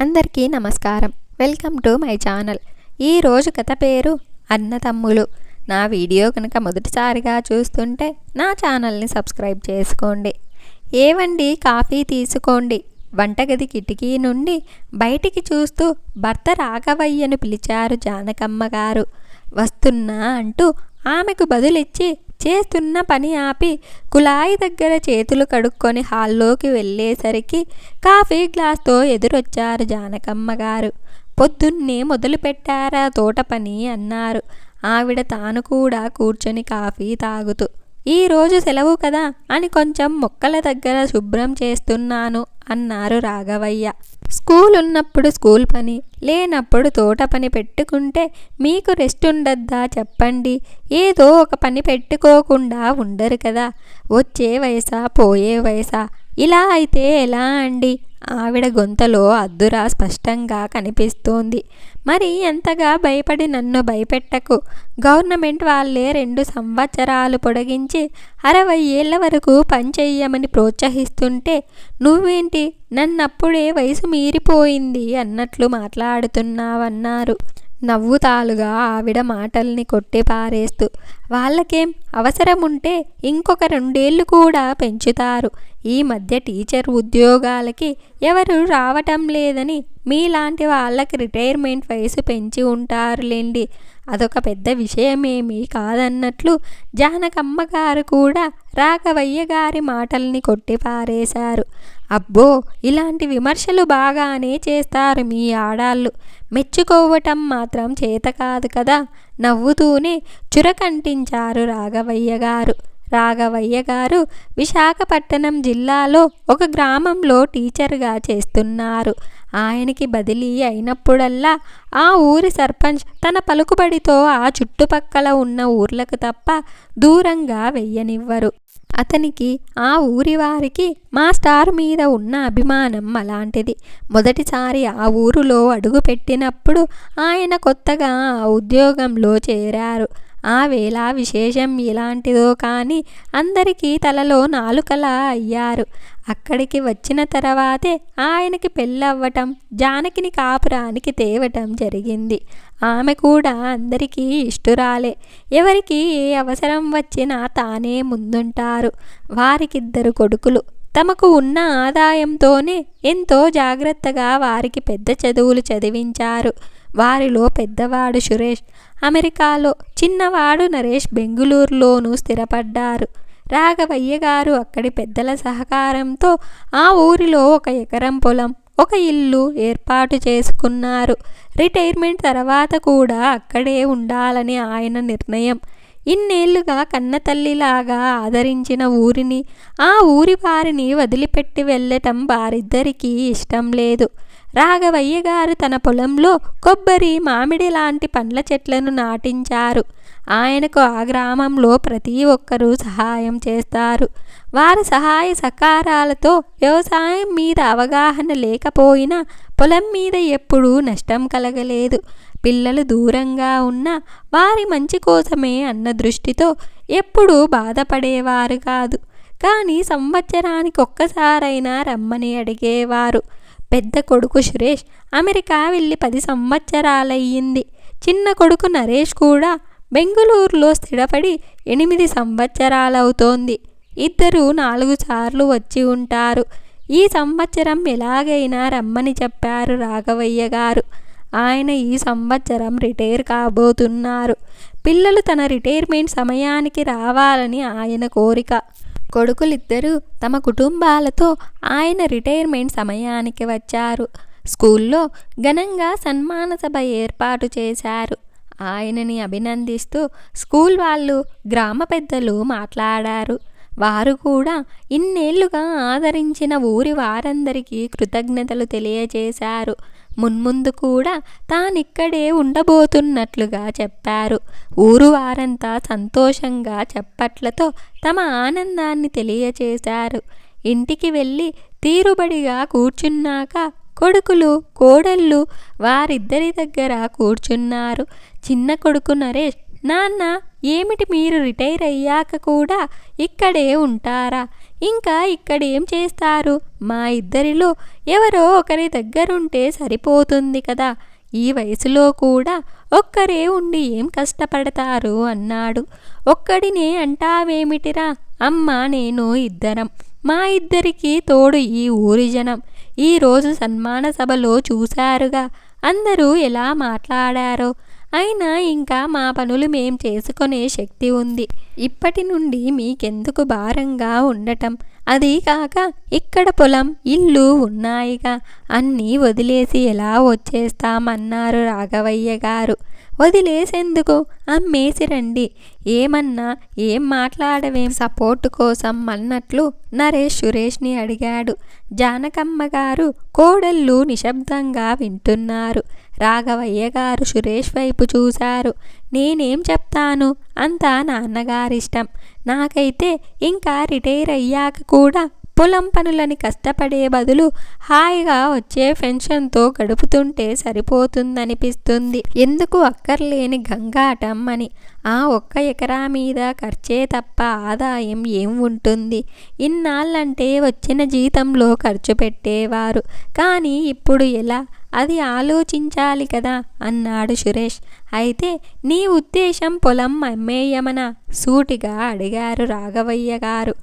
అందరికీ నమస్కారం. Welcome to my channel. ఈరోజు కథ పేరు అన్నతమ్ములు. నా వీడియో కనుక మొదటిసారిగా చూస్తుంటే నా ఛానల్ని సబ్స్క్రైబ్ చేసుకోండి. ఏవండి, కాఫీ తీసుకోండి. వంటగది కిటికీ నుండి బయటికి చూస్తూ భర్త రాఘవయ్యను పిలిచారు జానకమ్మ గారు. వస్తున్నా అంటూ ఆమెకు బదులిచ్చి చేస్తున్న పని ఆపి కుళాయి దగ్గర చేతులు కడుక్కొని హాల్లోకి వెళ్ళేసరికి కాఫీ గ్లాస్తో ఎదురొచ్చారు జానకమ్మ గారు. పొద్దున్నే మొదలు పెట్టారా తోట పని అన్నారు ఆవిడ తాను కూడా కూర్చొని కాఫీ తాగుతూ. ఈరోజు సెలవు కదా అని కొంచెం మొక్కల దగ్గర శుభ్రం చేస్తున్నాను అన్నారు రాఘవయ్య. స్కూల్ ఉన్నప్పుడు స్కూల్ పని, లేనప్పుడు తోట పని పెట్టుకుంటే మీకు రెస్ట్ ఉండద్దా చెప్పండి? ఏదో ఒక పని పెట్టుకోకుండా ఉండరు కదా. వచ్చే వయసా పోయే వయసా? ఇలా అయితే ఎలా అండి? ఆవిడ గొంతలో అద్దురా స్పష్టంగా కనిపిస్తోంది. మరి ఎంతగా భయపడి నన్ను భయపెట్టకు. గవర్నమెంట్ వాళ్ళే 2 సంవత్సరాలు పొడిగించి 60 ఏళ్ల వరకు పనిచెయ్యమని ప్రోత్సహిస్తుంటే నువ్వేంటి నన్నప్పుడే వయసు మీరిపోయింది అన్నట్లు మాట్లాడుతున్నావన్నారు నవ్వుతాలుగా ఆవిడ మాటల్ని కొట్టిపారేస్తూ. వాళ్ళకేం అవసరముంటే ఇంకొక 2 ఏళ్ళు కూడా పెంచుతారు. ఈ మధ్య టీచర్ ఉద్యోగాలకి ఎవరు రావటం లేదని మీలాంటి వాళ్ళకి రిటైర్మెంట్ వయసు పెంచి ఉంటారులేండి. అదొక పెద్ద విషయమేమీ కాదన్నట్లు జానకమ్మ గారు కూడా రాఘవయ్య గారి మాటల్ని కొట్టిపారేశారు. అబ్బో, ఇలాంటి విమర్శలు బాగానే చేస్తారు మీ ఆడాళ్ళు. మెచ్చుకోవటం మాత్రం చేత కాదు కదా. నవ్వుతూనే చురకంటించారు రాఘవయ్య గారు. రాఘవయ్య గారు విశాఖపట్నం జిల్లాలో ఒక గ్రామంలో టీచర్గా చేస్తున్నారు. ఆయనకి బదిలీ అయినప్పుడల్లా ఆ ఊరి సర్పంచ్ తన పలుకుబడితో ఆ చుట్టుపక్కల ఉన్న ఊర్లకు తప్ప దూరంగా వెయ్యనివ్వరు. అతనికి ఆ ఊరి వారికి మాస్టార్ మీద ఉన్న అభిమానం అలాంటిది. మొదటిసారి ఆ ఊరులో అడుగుపెట్టినప్పుడు ఆయన కొత్తగా ఆ ఉద్యోగంలో చేరారు. ఆ వేళ విశేషం ఎలాంటిదో కానీ అందరికీ తలలో నాలుకలా అయ్యారు. అక్కడికి వచ్చిన తర్వాతే ఆయనకి పెళ్ళవ్వటం, జానకిని కాపురానికి తేవటం జరిగింది. ఆమె కూడా అందరికీ ఇష్టురాలే. ఎవరికి ఏ అవసరం వచ్చినా తానే ముందుంటారు. వారికిద్దరు కొడుకులు. తమకు ఉన్న ఆదాయంతోనే ఎంతో జాగ్రత్తగా వారికి పెద్ద చదువులు చదివించారు. వారిలో పెద్దవాడు సురేష్ అమెరికాలో, చిన్నవాడు నరేష్ బెంగుళూరులోనూ స్థిరపడ్డారు. రాఘవయ్య గారు అక్కడి పెద్దల సహకారంతో ఆ ఊరిలో 1 ఎకరం పొలం, 1 ఇల్లు ఏర్పాటు చేసుకున్నారు. రిటైర్మెంట్ తర్వాత కూడా అక్కడే ఉండాలని ఆయన నిర్ణయం. ఇన్నేళ్లుగా కన్నతల్లిలాగా ఆదరించిన ఊరిని, ఆ ఊరి వారిని వదిలిపెట్టి వెళ్ళటం వారిద్దరికీ ఇష్టం లేదు. రాఘవయ్య గారు తన పొలంలో కొబ్బరి, మామిడి లాంటి పండ్ల చెట్లను నాటించారు. ఆయనకు ఆ గ్రామంలో ప్రతి ఒక్కరూ సహాయం చేస్తారు. వారి సహాయ సహకారాలతో వ్యవసాయం మీద అవగాహన లేకపోయినా పొలం మీద ఎప్పుడూ నష్టం కలగలేదు. పిల్లలు దూరంగా ఉన్నా వారి మంచి కోసమే అన్న దృష్టితో ఎప్పుడూ బాధపడేవారు కాదు. కానీ సంవత్సరానికి ఒక్కసారైనా రమ్మని అడిగేవారు. పెద్ద కొడుకు సురేష్ అమెరికా వెళ్ళి 10 సంవత్సరాలయ్యింది. చిన్న కొడుకు నరేష్ కూడా బెంగుళూరులో స్థిరపడి 8 సంవత్సరాలవుతోంది. ఇద్దరూ 4 సార్లు వచ్చి ఉంటారు. ఈ సంవత్సరం ఎలాగైనా రమ్మని చెప్పారు రాఘవయ్య గారు. ఆయన ఈ సంవత్సరం రిటైర్ కాబోతున్నారు. పిల్లలు తన రిటైర్మెంట్ సమయానికి రావాలని ఆయన కోరిక. కొడుకులిద్దరూ తమ కుటుంబాలతో ఆయన రిటైర్మెంట్ సమయానికి వచ్చారు. స్కూల్లో ఘనంగా సన్మాన సభ ఏర్పాటు చేశారు. ఆయనని అభినందిస్తూ స్కూల్ వాళ్ళు, గ్రామ పెద్దలు మాట్లాడారు. వారు కూడా ఇన్నేళ్లుగా ఆదరించిన ఊరి వారందరికీ కృతజ్ఞతలు తెలియజేశారు. మున్ముందు కూడా తానిక్కడే ఉండబోతున్నట్లుగా చెప్పారు. ఊరు వారంతా సంతోషంగా చప్పట్లతో తమ ఆనందాన్ని తెలియచేశారు. ఇంటికి వెళ్ళి తీరుబడిగా కూర్చున్నాక కొడుకులు, కోడళ్ళు వారిద్దరి దగ్గర కూర్చున్నారు. చిన్న కొడుకు నరేష్, నాన్న, ఏమిటి మీరు రిటైర్ అయ్యాక కూడా ఇక్కడే ఉంటారా? ఇంకా ఇక్కడేం చేస్తారు? మా ఇద్దరిలో ఎవరో ఒకరి దగ్గరుంటే సరిపోతుంది కదా. ఈ వయసులో కూడా ఒక్కరే ఉండి ఏం కష్టపడతారు అన్నాడు. ఒక్కడినే అంటావేమిటిరా? అమ్మ నేను ఇద్దరం. మా ఇద్దరికి తోడు ఈ ఊరి జనం. ఈరోజు సన్మాన సభలో చూశారుగా అందరూ ఎలా మాట్లాడారో. అయినా ఇంకా మా పనులు మేం చేసుకునే శక్తి ఉంది. ఇప్పటి నుండి మీకెందుకు భారంగా ఉండటం? అదీ కాక ఇక్కడ పొలం ఇల్లు ఉన్నాయిగా, అన్నీ వదిలేసి ఎలా వచ్చేస్తామన్నారు రాఘవయ్య గారు. వదిలేసేందుకు? అమ్మేసి రండి. ఏమన్నా ఏం మాట్లాడవేం? సపోర్టు కోసం అన్నట్లు నరేష్ సురేష్ని అడిగాడు. జానకమ్మ గారు కోడళ్ళు నిశ్శబ్దంగా వింటున్నారు. రాఘవయ్య గారు సురేష్ వైపు చూశారు. నేనేం చెప్తాను, అంతా నాన్నగారిష్టం. నాకైతే ఇంకా రిటైర్ అయ్యాక కూడా పొలం పనులని కష్టపడే బదులు హాయిగా వచ్చే పెన్షన్తో గడుపుతుంటే సరిపోతుందనిపిస్తుంది. ఎందుకు అక్కర్లేని గంగాటం అని. ఆ ఒక్క ఎకరా మీద ఖర్చే తప్ప ఆదాయం ఏం ఉంటుంది? ఇన్నాళ్ళంటే వచ్చిన జీతంలో ఖర్చు పెట్టేవారు. కానీ ఇప్పుడు ఎలా? అది ఆలోచించాలి కదా అన్నాడు సురేష్. అయితే నీ ఉద్దేశం పొలం అమ్మేయమనా? సూటిగా అడిగారు రాఘవయ్య గారు.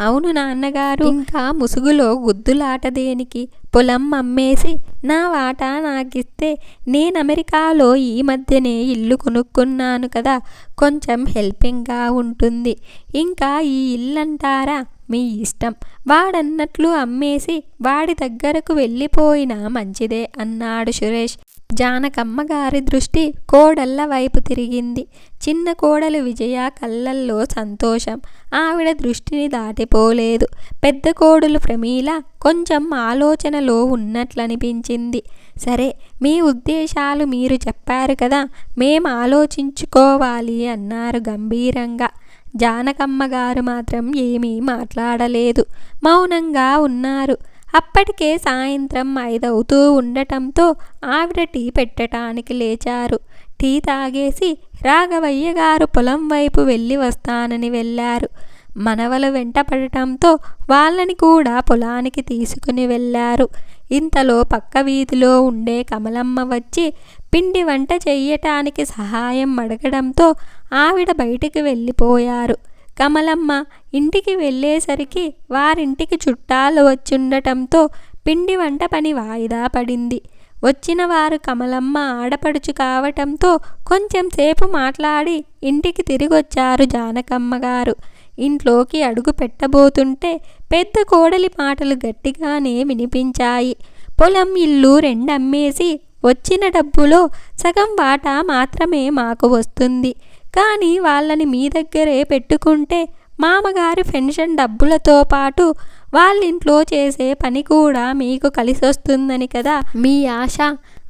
అవును నాన్నగారు. ఇంకా ముసుగులో గుద్దులాట దేనికి? పొలం అమ్మేసి నా వాటా నాకిస్తే నేను అమెరికాలో ఈ మధ్యనే ఇల్లు కొనుక్కున్నాను కదా, కొంచెం హెల్పింగ్గా ఉంటుంది. ఇంకా ఈ ఇల్లంటారా? మీ ఇష్టం. వాడన్నట్లు అమ్మేసి వాడి దగ్గరకు వెళ్ళిపోయినా మంచిదే అన్నాడు సురేష్. జానకమ్మ గారి దృష్టి కోడళ్ళ వైపు తిరిగింది. చిన్న కోడలు విజయ కళ్ళల్లో సంతోషం ఆవిడ దృష్టిని దాటిపోలేదు. పెద్ద కోడలు ప్రమీల కొంచెం ఆలోచనలో ఉన్నట్లనిపించింది. సరే, మీ ఉద్దేశాలు మీరు చెప్పారు కదా, మేం ఆలోచించుకోవాలి అన్నారు గంభీరంగా. జానకమ్మ గారు మాత్రం ఏమీ మాట్లాడలేదు. మౌనంగా ఉన్నారు. అప్పటికే సాయంత్రం 5 అవుతూ ఉండటంతో ఆవిడ టీ పెట్టడానికి లేచారు. టీ తాగేసి రాఘవయ్య గారు పొలం వైపు వెళ్ళి వస్తానని వెళ్ళారు. మనవలు వెంటపడటంతో వాళ్ళని కూడా పొలానికి తీసుకుని వెళ్ళారు. ఇంతలో పక్క వీధిలో ఉండే కమలమ్మ వచ్చి పిండి వంట చెయ్యటానికి సహాయం అడగడంతో ఆవిడ బయటికి వెళ్ళిపోయారు. కమలమ్మ ఇంటికి వెళ్ళేసరికి వారింటికి చుట్టాలు వచ్చుండటంతో పిండి వంట పని వాయిదా పడింది. వచ్చిన వారు కమలమ్మ ఆడపడుచు కావటంతో కొంచెం సేపు మాట్లాడి ఇంటికి తిరిగొచ్చారు జానకమ్మ గారు. ఇంట్లోకి అడుగు పెట్టబోతుంటే పెద్ద కోడలి మాటలు గట్టిగానే వినిపించాయి. పొలం ఇల్లు రెండమ్మేసి వచ్చిన డబ్బులో సగం వాటా మాత్రమే మాకు వస్తుంది. కానీ వాళ్ళని మీ దగ్గరే పెట్టుకుంటే మామగారి పెన్షన్ డబ్బులతో పాటు వాళ్ళింట్లో చేసే పని కూడా మీకు కలిసొస్తుందని కదా మీ ఆశ.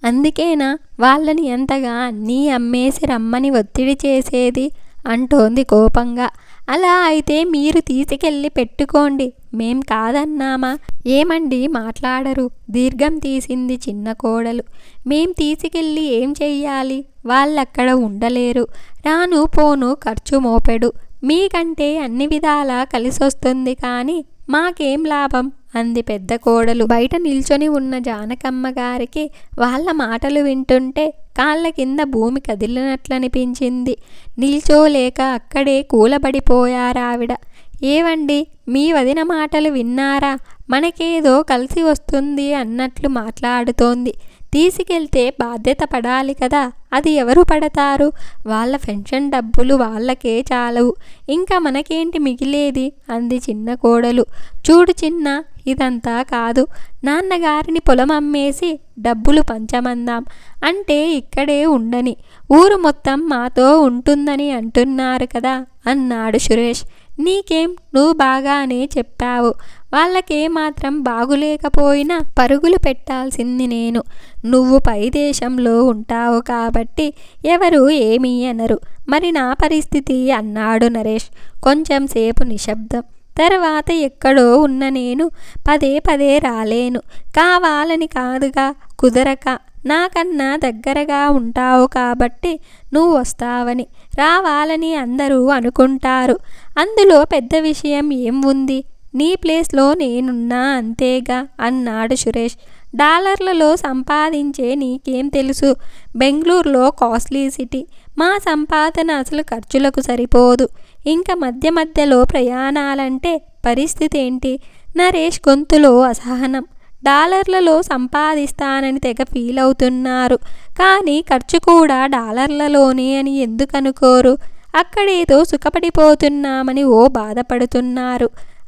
అందుకేనా వాళ్ళని ఎంతగా అన్నీ అమ్మేసి రమ్మని ఒత్తిడి చేసేది అంటోంది కోపంగా. అలా అయితే మీరు తీసుకెళ్ళి పెట్టుకోండి, మేం కాదన్నామా? ఏమండి మాట్లాడరు? దీర్ఘం తీసింది చిన్న కోడలు. మేం తీసుకెళ్ళి ఏం చెయ్యాలి? వాళ్ళక్కడ ఉండలేరు. రాను పోను ఖర్చు మోపెడు. మీకంటే అన్ని విధాలా కలిసొస్తుంది కానీ మాకేం లాభం అంది పెద్ద కోడలు. బయట నిల్చొని ఉన్న జానకమ్మ గారికి వాళ్ళ మాటలు వింటుంటే కాళ్ళ కింద భూమి కదిలినట్లనిపించింది. నిల్చోలేక అక్కడే కూలబడిపోయారావిడ. ఏవండి, మీ వదిన మాటలు విన్నారా? మనకేదో కలిసి వస్తుంది అన్నట్లు మాట్లాడుతోంది. తీసుకెళ్తే బాధ్యత పడాలి కదా, అది ఎవరు పడతారు? వాళ్ళ పెన్షన్ డబ్బులు వాళ్ళకే చాలవు, ఇంకా మనకేంటి మిగిలేది అంది చిన్న కోడలు. చూడు చిన్న, ఇదంతా కాదు. నాన్నగారిని పొలం అమ్మేసి డబ్బులు పంచమందాం అంటే ఇక్కడే ఉండని, ఊరు మొత్తం మాతో ఉంటుందని అంటున్నారు కదా అన్నాడు సురేష్. నీకేం, నువ్వు బాగానే చెప్పావు. వాళ్ళకేమాత్రం బాగులేకపోయినా పరుగులు పెట్టాల్సింది నేను. నువ్వు పై దేశంలో ఉంటావు కాబట్టి ఎవరు ఏమీ అనరు. మరి నా పరిస్థితి అన్నాడు నరేష్. కొంచెం సేపు నిశ్శబ్దం. తర్వాత ఎక్కడో ఉన్న నేను పదే పదే రాలేను. కావాలని కాదుగా, కుదరక. నాకన్నా దగ్గరగా ఉంటావు కాబట్టి నువ్వు వస్తావని, రావాలని అందరూ అనుకుంటారు. అందులో పెద్ద విషయం ఏం ఉంది? నీ ప్లేస్లో నేనున్నా అంతేగా అన్నాడు సురేష్. డాలర్లలో సంపాదించే నీకేం తెలుసు? బెంగళూరులో కాస్ట్లీ సిటీ. మా సంపాదన అసలు ఖర్చులకు సరిపోదు. ఇంకా మధ్య మధ్యలో ప్రయాణాలంటే పరిస్థితి ఏంటి? నరేష్ గొంతులో అసహనం. డాలర్లలో సంపాదిస్తానని తెగ ఫీల్ అవుతున్నారు. కానీ ఖర్చు కూడా డాలర్లలోనే అని ఎందుకు అనుకోరు? అక్కడేదో సుఖపడిపోతున్నామని ఓ బాధపడుతున్నారు.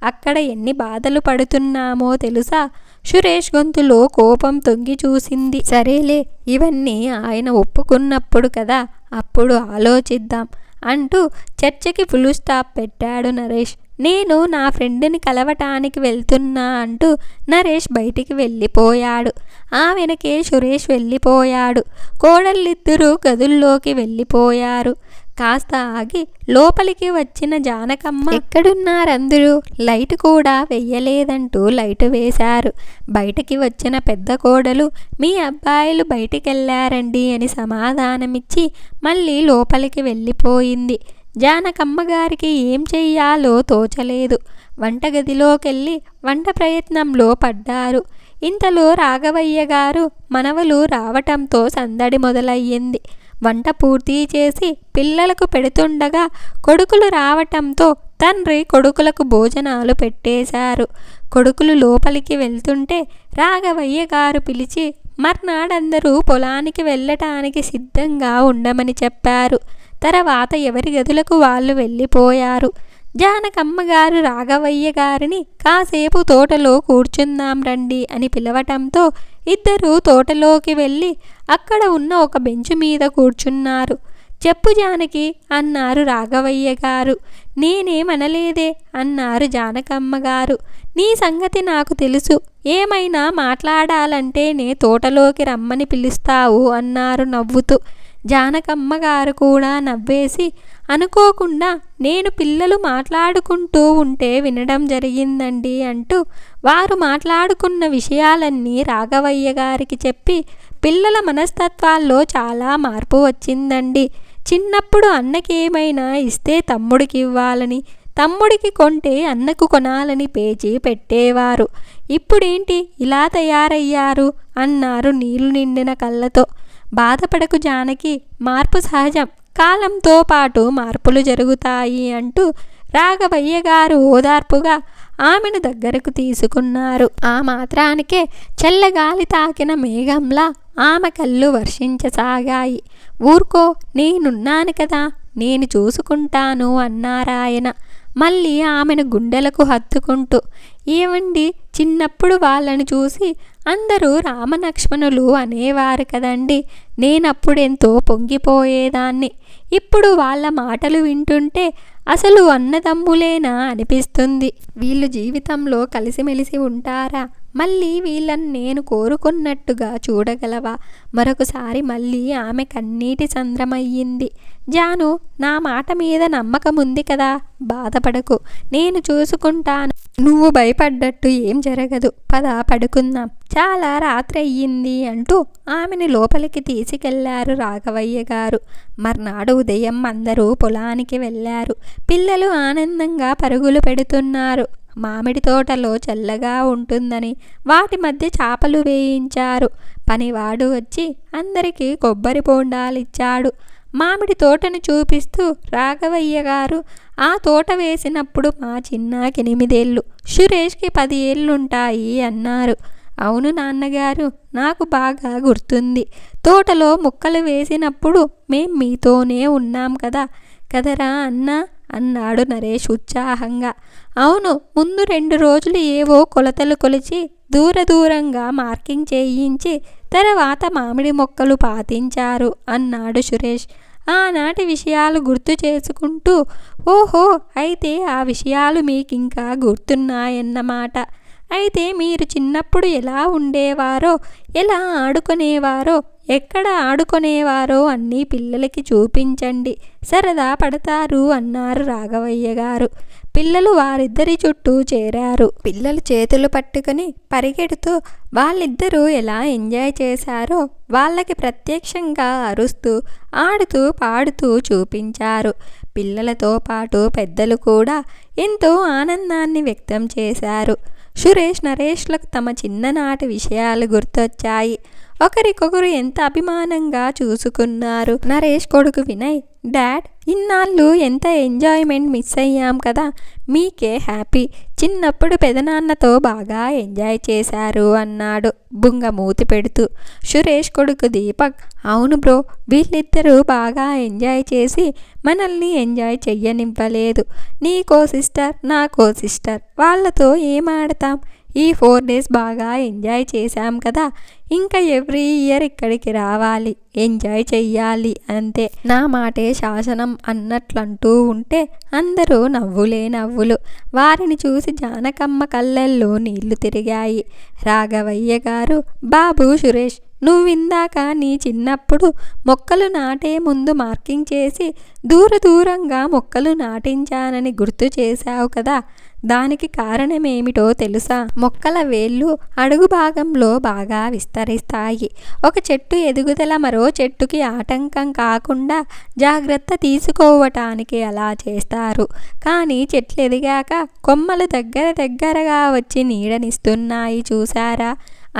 అక్కడ ఎన్ని బాధలు పడుతున్నామో తెలుసా? సురేష్ గొంతులో కోపం తొంగి చూసింది. సరేలే, ఇవన్నీ ఆయన ఒప్పుకున్నప్పుడు కదా, అప్పుడు ఆలోచిద్దాం అంటూ చర్చకి ఫుల్ స్టాప్ పెట్టాడు నరేష్. నేను నా ఫ్రెండ్ని కలవటానికి వెళ్తున్నా అంటూ నరేష్ బయటికి వెళ్ళిపోయాడు. ఆ వెనకే సురేష్ వెళ్ళిపోయాడు. కోడళ్ళిద్దరూ గదుల్లోకి వెళ్ళిపోయారు. కాస్త ఆగి లోపలికి వచ్చిన జానకమ్మ, ఎక్కడున్నారందరూ? లైట్ కూడా వెయ్యలేదంటూ లైట్ వేశారు. బయటికి వచ్చిన పెద్ద కోడలు, మీ అబ్బాయిలు బయటికెళ్ళారండి అని సమాధానమిచ్చి మళ్ళీ లోపలికి వెళ్ళిపోయింది. జానకమ్మ గారికి ఏం చెయ్యాలో తోచలేదు. వంటగదిలోకెళ్ళి వంట ప్రయత్నంలో పడ్డారు. ఇంతలో రాఘవయ్య గారు మనవలు రావటంతో సందడి మొదలయ్యింది. వంట పూర్తి చేసి పిల్లలకు పెడుతుండగా కొడుకులు రావటంతో తండ్రి కొడుకులకు భోజనాలు పెట్టేశారు. కొడుకులు లోపలికి వెళ్తుంటే రాఘవయ్య గారు పిలిచి మర్నాడందరూ పొలానికి వెళ్ళటానికి సిద్ధంగా ఉండమని చెప్పారు. తర్వాత ఎవరి గదులకు వాళ్ళు వెళ్ళిపోయారు. జానకమ్మగారు రాఘవయ్య గారిని కాసేపు తోటలో కూర్చుందాం రండి అని పిలవటంతో ఇద్దరూ తోటలోకి వెళ్ళి అక్కడ ఉన్న ఒక బెంచు మీద కూర్చున్నారు. చెప్పు జానకి అన్నారు రాఘవయ్య గారు. నేనేమనలేదే అన్నారు జానకమ్మగారు. నీ సంగతి నాకు తెలుసు. ఏమైనా మాట్లాడాలంటే నే తోటలోకి రమ్మని పిలుస్తావు అన్నారు నవ్వుతూ. జానకమ్మగారు కూడా నవ్వేసి, అనుకోకుండా నేను పిల్లలు మాట్లాడుకుంటూ ఉంటే వినడం జరిగిందండి అంటూ వారు మాట్లాడుకున్న విషయాలన్నీ రాఘవయ్య గారికి చెప్పి, పిల్లల మనస్తత్వాల్లో చాలా మార్పు వచ్చిందండి. చిన్నప్పుడు అన్నకేమైనా ఇస్తే తమ్ముడికి ఇవ్వాలని, తమ్ముడికి కొంటే అన్నకు కొనాలని పేచి పెట్టేవారు. ఇప్పుడేంటి ఇలా తయారయ్యారు అన్నారు నీళ్లు నిండిన కళ్ళతో. బాధపడకు జానకి, మార్పు సహజం. కాలంతో పాటు మార్పులు జరుగుతాయి అంటూ రాఘవయ్య గారు ఓదార్పుగా ఆమెను దగ్గరకు తీసుకున్నారు. ఆ మాత్రానికే చల్లగాలి తాకిన మేఘంలా ఆమె కళ్ళు వర్షించసాగాయి. ఊరుకో, నేనున్నాను కదా, నేను చూసుకుంటాను అన్నారాయన మళ్ళీ ఆమెను గుండెలకు హత్తుకుంటూ. ఏమండి, చిన్నప్పుడు వాళ్ళని చూసి అందరూ రామలక్ష్మణులు అనేవారు కదండి. నేనప్పుడెంతో పొంగిపోయేదాన్ని. ఇప్పుడు వాళ్ళ మాటలు వింటుంటే అసలు అన్నదమ్ములేనా అనిపిస్తుంది. వీళ్ళు జీవితంలో కలిసిమెలిసి ఉంటారా? మళ్ళీ వీళ్ళని నేను కోరుకున్నట్టుగా చూడగలవా? మరొకసారి మళ్ళీ ఆమె కన్నీటి సంద్రమయ్యింది. జాను, నా మాట మీద నమ్మకం ఉంది కదా, బాధపడకు, నేను చూసుకుంటాను. నువ్వు భయపడ్డట్టు ఏం జరగదు. పద పడుకుందాం, చాలా రాత్రి అయ్యింది అంటూ ఆమెను లోపలికి తీసుకెళ్లారు రాఘవయ్య గారు. మర్నాడు ఉదయం అందరూ పొలానికి వెళ్ళారు. పిల్లలు ఆనందంగా పరుగులు పెడుతున్నారు. మామిడి తోటలో చల్లగా ఉంటుందని వాటి మధ్య చాపలు వేయించారు. పనివాడు వచ్చి అందరికీ కొబ్బరి బోండాలిచ్చాడు. మామిడి తోటను చూపిస్తూ రాఘవయ్య గారు, ఆ తోట వేసినప్పుడు మా చిన్నాకి 8 ఏళ్ళు, సురేష్కి 10 ఏళ్ళుంటాయి అన్నారు. అవును నాన్నగారు, నాకు బాగా గుర్తుంది. తోటలో ముక్కలు వేసినప్పుడు మేం మీతోనే ఉన్నాం కదా, కదరా అన్నా అన్నాడు నరేష్ ఉత్సాహంగా. అవును, ముందు 2 రోజులు ఏవో కొలతలు కొలిచి దూరంగా మార్కింగ్ చేయించి తర్వాత మామిడి మొక్కలు పాతించారు అన్నాడు సురేష్ ఆనాటి విషయాలు గుర్తు చేసుకుంటూ. ఓహో, అయితే ఆ విషయాలు మీకింకా గుర్తున్నాయన్నమాట. అయితే మీరు చిన్నప్పుడు ఎలా ఉండేవారో, ఎలా ఆడుకునేవారో, ఎక్కడ ఆడుకునేవారో అన్నీ పిల్లలకి చూపించండి, సరదా పడతారు అన్నారు రాఘవయ్య గారు. పిల్లలు వారిద్దరి చుట్టూ చేరారు. పిల్లలు చేతులు పట్టుకుని పరిగెడుతూ వాళ్ళిద్దరూ ఎలా ఎంజాయ్ చేశారో వాళ్ళకి ప్రత్యక్షంగా అరుస్తూ ఆడుతూ పాడుతూ చూపించారు. పిల్లలతో పాటు పెద్దలు కూడా ఎంతో ఆనందాన్ని వ్యక్తం చేశారు. సురేష్ నరేష్లకు తమ చిన్ననాటి విషయాలు గుర్తొచ్చాయి. ఒకరికొకరు ఎంత అభిమానంగా చూసుకున్నారు. నరేష్ కొడుకు వినయ్, డాడ్, ఇన్నాళ్ళు ఎంత ఎంజాయ్మెంట్ మిస్ అయ్యాం కదా, మీకే హ్యాపీ. చిన్నప్పుడు పెదనాన్నతో బాగా ఎంజాయ్ చేశారు అన్నాడు బుంగ మూతి పెడుతూ. సురేష్ కొడుకు దీపక్, అవును బ్రో, వీళ్ళిద్దరూ బాగా ఎంజాయ్ చేసి మనల్ని ఎంజాయ్ చెయ్యనివ్వలేదు. నీకో సిస్టర్, నాకో సిస్టర్, వాళ్ళతో ఏం ఆడతాం? ఈ 4 days బాగా ఎంజాయ్ చేశాం కదా, ఇంకా ఎవ్రీ ఇయర్ ఇక్కడికి రావాలి, ఎంజాయ్ చెయ్యాలి అంతే. నా మాటే శాసనం అన్నట్లంటూ ఉంటే అందరూ నవ్వులే నవ్వులు. వారిని చూసి జానకమ్మ కళ్ళల్లో నీళ్లు తిరిగాయి. రాఘవయ్య గారు, బాబు సురేష్, నువ్విందాక నీ చిన్నప్పుడు మొక్కలు నాటే ముందు మార్కింగ్ చేసి దూరంగా మొక్కలు నాటించానని గుర్తు చేశావు కదా, దానికి కారణమేమిటో తెలుసా? మొక్కల వేళ్ళు అడుగు భాగంలో బాగా విస్తరిస్తాయి. ఒక చెట్టు ఎదుగుదల మరో చెట్టుకి ఆటంకం కాకుండా జాగ్రత్త తీసుకోవటానికి అలా చేస్తారు. కానీ చెట్లు ఎదిగాక కొమ్మలు దగ్గరగా వచ్చి నీడనిస్తున్నాయి చూసారా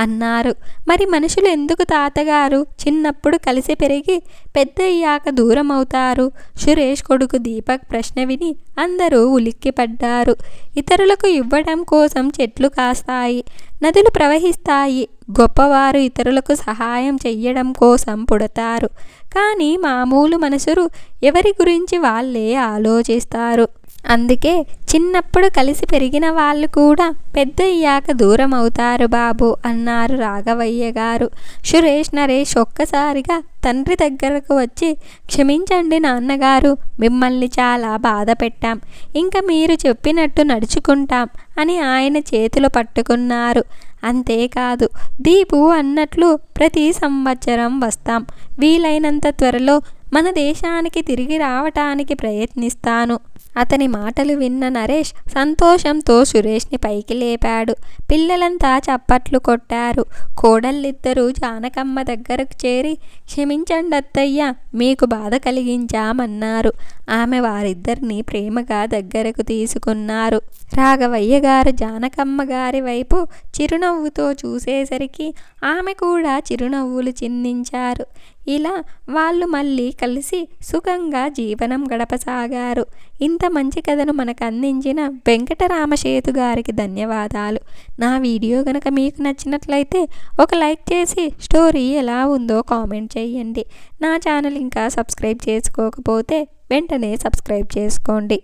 అన్నారు. మరి మనుషులు ఎందుకు తాతగారు చిన్నప్పుడు కలిసి పెరిగి పెద్దయ్యాక దూరం అవుతారు? సురేష్ కొడుకు దీపక్ ప్రశ్న విని అందరూ ఉలిక్కిపడ్డారు. ఇతరులకు ఇవ్వడం కోసం చెట్లు కాస్తాయి, నదులు ప్రవహిస్తాయి. గొప్పవారు ఇతరులకు సహాయం చెయ్యడం కోసం పుడతారు. కానీ మామూలు మనుషులు ఎవరి గురించి వాళ్ళే ఆలోచిస్తారు. అందుకే చిన్నప్పుడు కలిసి పెరిగిన వాళ్ళు కూడా పెద్దయ్యాక దూరం అవుతారు బాబు అన్నారు రాఘవయ్య గారు. సురేష్ నరేష్ ఒక్కసారిగా తండ్రి దగ్గరకు వచ్చి, క్షమించండి నాన్నగారు, మిమ్మల్ని చాలా బాధ పెట్టాం, ఇంకా మీరు చెప్పినట్టు నడుచుకుంటాం అని ఆయన చేతులు పట్టుకున్నారు. అంతేకాదు, దీపు అన్నట్లు ప్రతి సంవత్సరం వస్తాం, వీలైనంత త్వరలో మన దేశానికి తిరిగి రావటానికి ప్రయత్నిస్తాను. అతని మాటలు విన్న నరేష్ సంతోషంతో సురేష్ని పైకి లేపాడు. పిల్లలంతా చప్పట్లు కొట్టారు. కోడళ్ళిద్దరూ జానకమ్మ దగ్గరకు చేరి, క్షమించండి అత్తయ్య, మీకు బాధ కలిగించామన్నారు. ఆమె వారిద్దరిని ప్రేమగా దగ్గరకు తీసుకున్నారు. రాఘవయ్య గారు జానకమ్మ గారి వైపు చిరునవ్వుతో చూసేసరికి ఆమె కూడా చిరునవ్వులు చిందించారు. ఇలా వాళ్ళు మళ్ళీ కలిసి సుఖంగా జీవనం గడపసాగారు. ఇంత మంచి కథను మనకు అందించిన వెంకటరామసేతు గారికి ధన్యవాదాలు. నా వీడియో కనుక మీకు నచ్చినట్లయితే ఒక లైక్ చేసి స్టోరీ ఎలా ఉందో కామెంట్ చేయండి. నా ఛానల్ ఇంకా సబ్స్క్రైబ్ చేసుకోకపోతే వెంటనే సబ్స్క్రైబ్ చేసుకోండి.